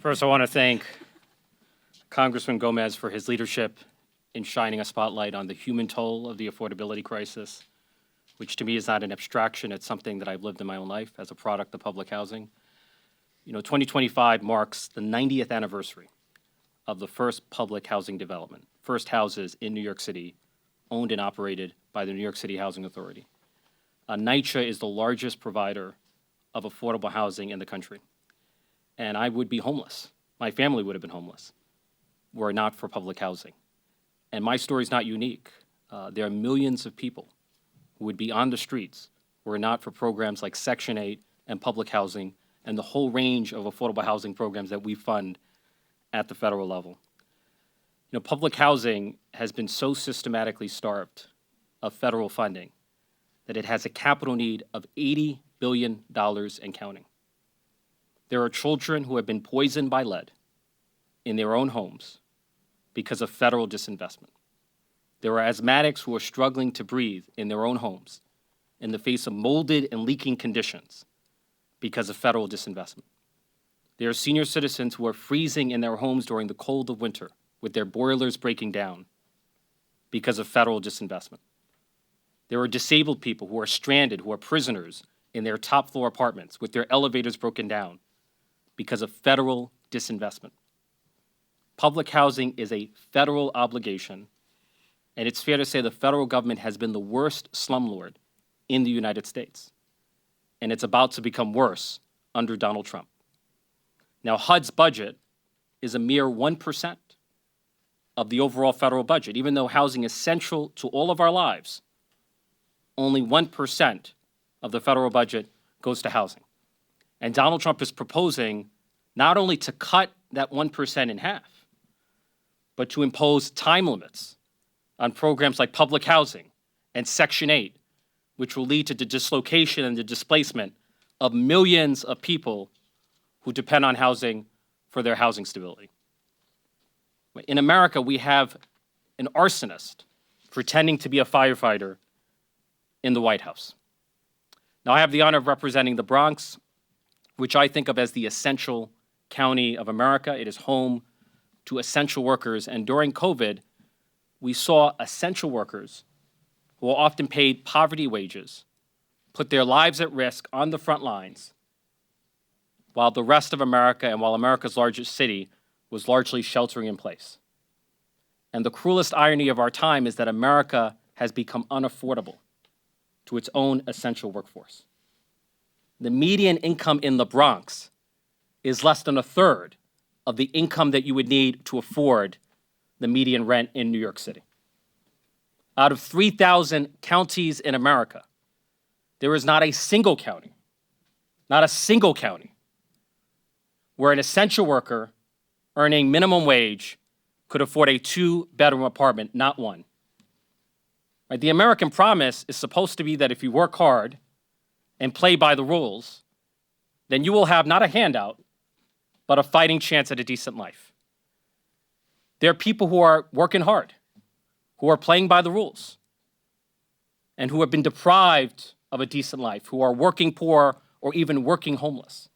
First, I want to thank Congressman Gomez for his leadership in shining a spotlight on the human toll of the affordability crisis, which to me is not an abstraction. It's something that I've lived in my own life as a product of public housing. 2025 marks the 90th anniversary of the first public housing development, first houses in New York City, owned and operated by the New York City Housing Authority. NYCHA is the largest provider of affordable housing in the country. And I would be homeless. My family would have been homeless were it not for public housing. And my story is not unique. There are millions of people who would be on the streets were it not for programs like Section 8 and public housing and the whole range of affordable housing programs that we fund at the federal level. Public housing has been so systematically starved of federal funding that it has a capital need of $80 billion and counting. There are children who have been poisoned by lead in their own homes because of federal disinvestment. There are asthmatics who are struggling to breathe in their own homes in the face of molded and leaking conditions because of federal disinvestment. There are senior citizens who are freezing in their homes during the cold of winter with their boilers breaking down because of federal disinvestment. There are disabled people who are stranded, who are prisoners in their top floor apartments with their elevators broken down because of federal disinvestment. Public housing is a federal obligation, and it's fair to say the federal government has been the worst slumlord in the United States, and it's about to become worse under Donald Trump. Now, HUD's budget is a mere 1% of the overall federal budget. Even though housing is central to all of our lives, only 1% of the federal budget goes to housing. And Donald Trump is proposing not only to cut that 1% in half, but to impose time limits on programs like public housing and Section 8, which will lead to the dislocation and the displacement of millions of people who depend on housing for their housing stability. In America, we have an arsonist pretending to be a firefighter in the White House. Now, I have the honor of representing the Bronx, which I think of as the essential county of America. It is home to essential workers, and during COVID, we saw essential workers who are often paid poverty wages put their lives at risk on the front lines while the rest of America and while America's largest city was largely sheltering in place. And the cruelest irony of our time is that America has become unaffordable to its own essential workforce. The median income in the Bronx is less than a third of the income that you would need to afford the median rent in New York City. Out of 3,000 counties in America, there is not a single county, where an essential worker earning minimum wage could afford a 2-bedroom apartment, not one. Right? The American promise is supposed to be that if you work hard and play by the rules, then you will have not a handout, but a fighting chance at a decent life. There are people who are working hard, who are playing by the rules, and who have been deprived of a decent life, who are working poor or even working homeless.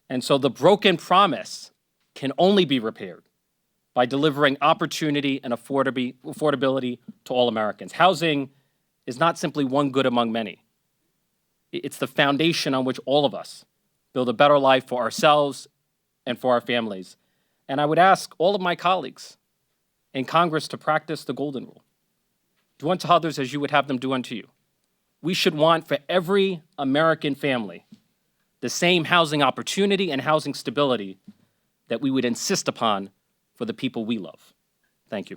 And so the broken promise can only be repaired by delivering opportunity and affordability to all Americans. Housing is not simply one good among many. It's the foundation on which all of us build a better life for ourselves and for our families. And I would ask all of my colleagues in Congress to practice the golden rule. Do unto others as you would have them do unto you. We should want for every American family the same housing opportunity and housing stability that we would insist upon for the people we love. Thank you.